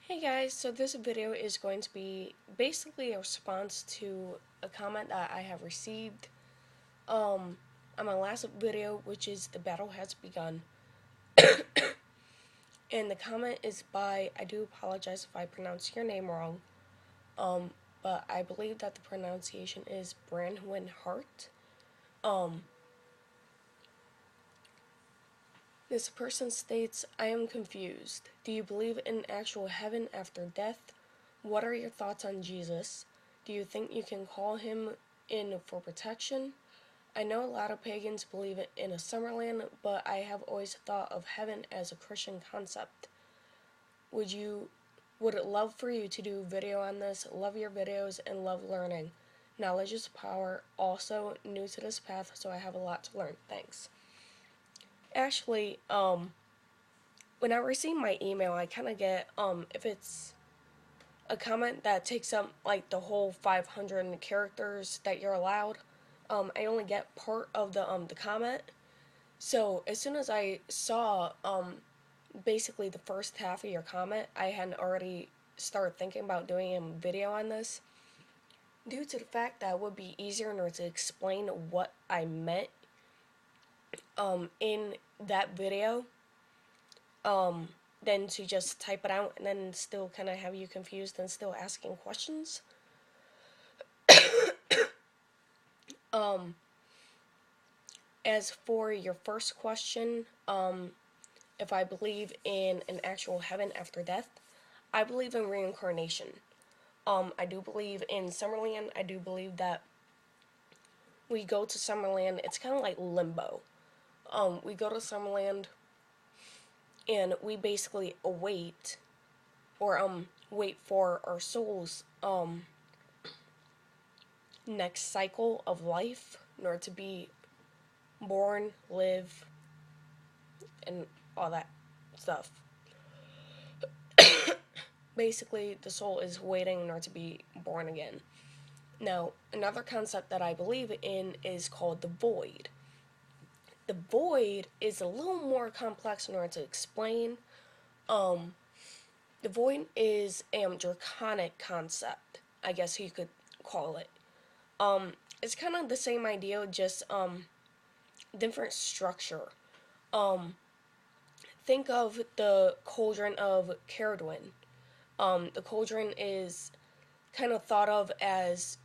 Hey guys, so this video is going to be basically a response to a comment that I have received on my last video, which is "The battle has begun." And the comment is by, I do apologize if I pronounce your name wrong, but I believe that the pronunciation is Branwyn Heart. This person states, "I am confused. Do you believe in actual heaven after death? What are your thoughts on Jesus? Do you think you can call him in for protection? I know a lot of pagans believe in a Summerland, but I have always thought of heaven as a Christian concept. Would it love for you to do a video on this? Love your videos and love learning. Knowledge is power. Also new to this path, so I have a lot to learn. Thanks." Actually, when I receive my email, I kind of get, if it's a comment that takes up, like, the whole 500 characters that you're allowed, I only get part of the comment. So, as soon as I saw, basically the first half of your comment, I had already started thinking about doing a video on this, due to the fact that it would be easier in order to explain what I meant, in that video, than to just type it out and then still kind of have you confused and still asking questions. As for your first question, if I believe in an actual heaven after death, I believe in reincarnation. I do believe in Summerland. I do believe that we go to Summerland. It's kind of like limbo. We go to Summerland and we basically wait for our souls next cycle of life in order to be born, live, and all that stuff. Basically, the soul is waiting in order to be born again. Now, another concept that I believe in is called the void. The void is a little more complex in order to explain. The void is a draconic concept, I guess you could call it. It's kind of the same idea, just different structure. Think of the cauldron of Caradwyn. The cauldron is kind of thought of as,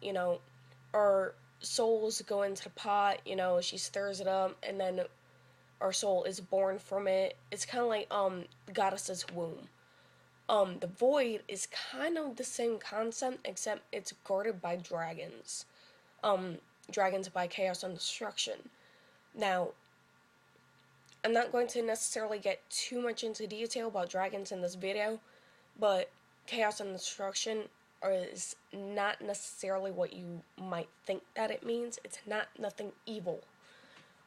our souls go into the pot, she stirs it up, and then our soul is born from it. It's kind of like the goddess's womb. The void is kind of the same concept, except it's guarded by dragons. Dragons by chaos and destruction. Now, I'm not going to necessarily get too much into detail about dragons in this video, but chaos and destruction is not necessarily what you might think that it means. It's not nothing evil.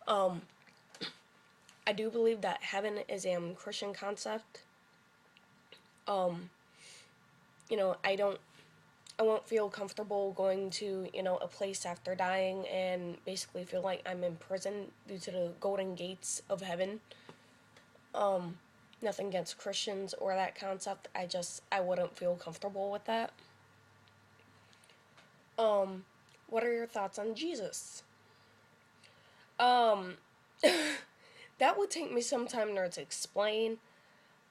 I do believe that heaven is a Christian concept. I won't feel comfortable going to, a place after dying and basically feel like I'm in prison due to the golden gates of heaven. Nothing against Christians or that concept. I wouldn't feel comfortable with that. What are your thoughts on Jesus? That would take me some time in order to explain.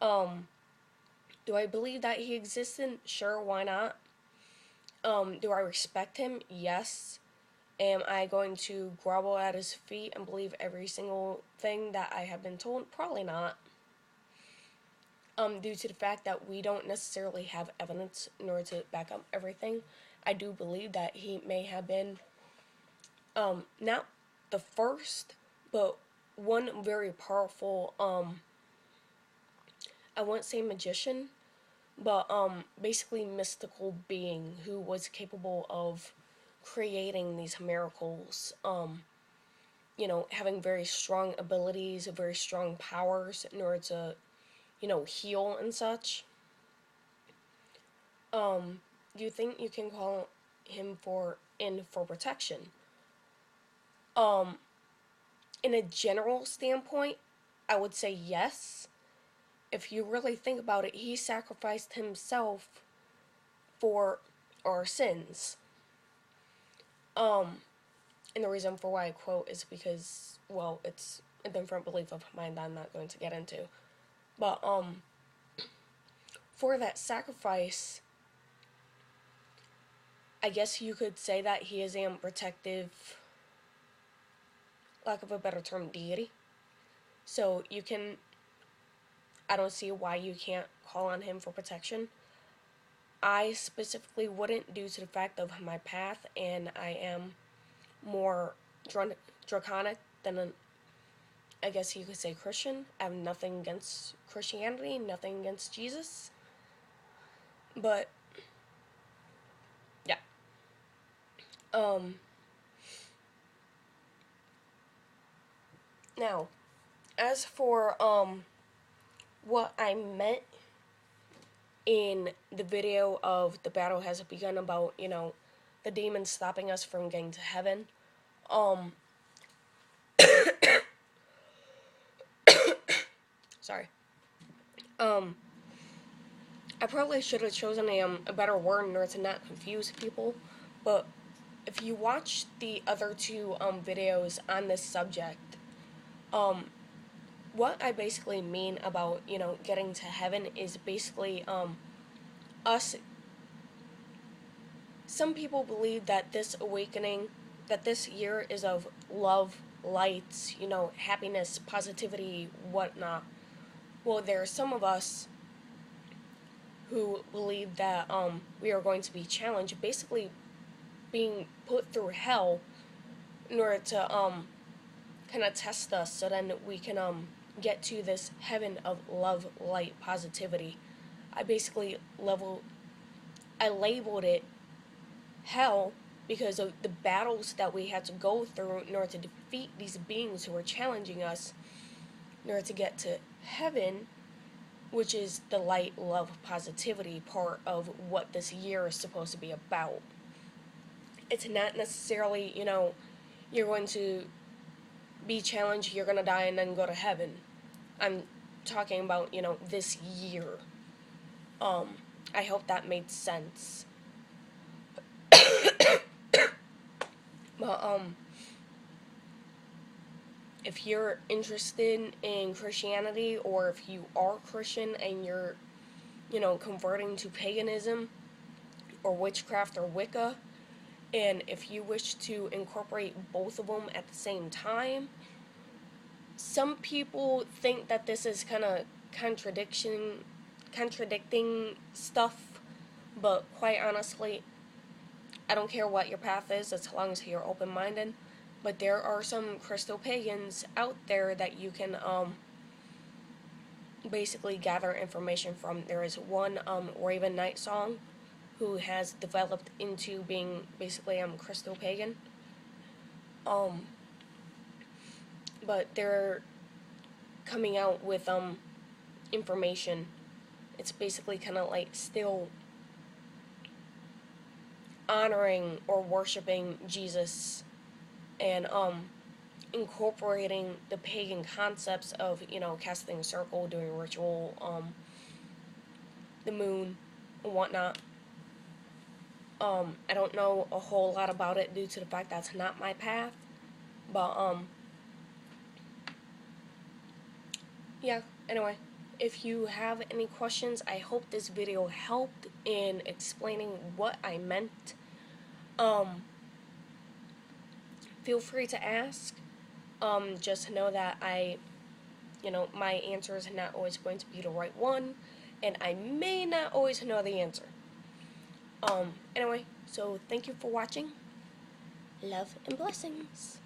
Do I believe that he existed? Sure, why not? Do I respect him? Yes. Am I going to grovel at his feet and believe every single thing that I have been told? Probably not. Due to the fact that we don't necessarily have evidence in order to back up everything, I do believe that he may have been, not the first, but one very powerful, I won't say magician, but basically mystical being who was capable of creating these miracles, having very strong abilities, very strong powers in order to, heal and such. Do you think you can call him in for protection? In a general standpoint, I would say yes. if you really think about it, he sacrificed himself for our sins. And the reason for why I quote is because, well, it's a different belief of mine that I'm not going to get into. But, for that sacrifice, I guess you could say that he is a protective, lack of a better term, deity. So you can, I don't see why you can't call on him for protection. I specifically wouldn't, due to the fact of my path, and I am more draconic than I guess you could say Christian. I have nothing against Christianity, nothing against Jesus. But, yeah. Now, as for, what I meant in the video of The Battle Has Begun about, the demons stopping us from getting to heaven, sorry. I probably should have chosen a better word in order to not confuse people, but if you watch the other two videos on this subject, what I basically mean about, getting to heaven is basically us. Some people believe that this awakening, that this year is of love, lights, happiness, positivity, whatnot. Well, there are some of us who believe that we are going to be challenged, basically being put through hell in order to kind of test us, so then we can get to this heaven of love, light, positivity. I basically labeled it hell because of the battles that we had to go through in order to defeat these beings who were challenging us in order to get to heaven, which is the light, love, positivity part of what this year is supposed to be about. It's not necessarily, you're going to be challenged, you're going to die, and then go to heaven. I'm talking about, this year. I hope that made sense. But, if you're interested in Christianity, or if you are Christian and you're, converting to paganism or witchcraft or Wicca, and if you wish to incorporate both of them at the same time, some people think that this is kind of contradicting stuff, but quite honestly, I don't care what your path is as long as you're open-minded. But there are some crystal pagans out there that you can basically gather information from. There is one Raven Knight song who has developed into being basically crystal pagan. But they're coming out with information. It's basically kind of like still honoring or worshiping Jesus, and incorporating the pagan concepts of, casting a circle, doing a ritual, the moon, and whatnot. I don't know a whole lot about it due to the fact that's not my path, but, yeah, anyway, if you have any questions, I hope this video helped in explaining what I meant. Feel free to ask. Just know that my answer is not always going to be the right one, and I may not always know the answer. Anyway, so thank you for watching. Love and blessings.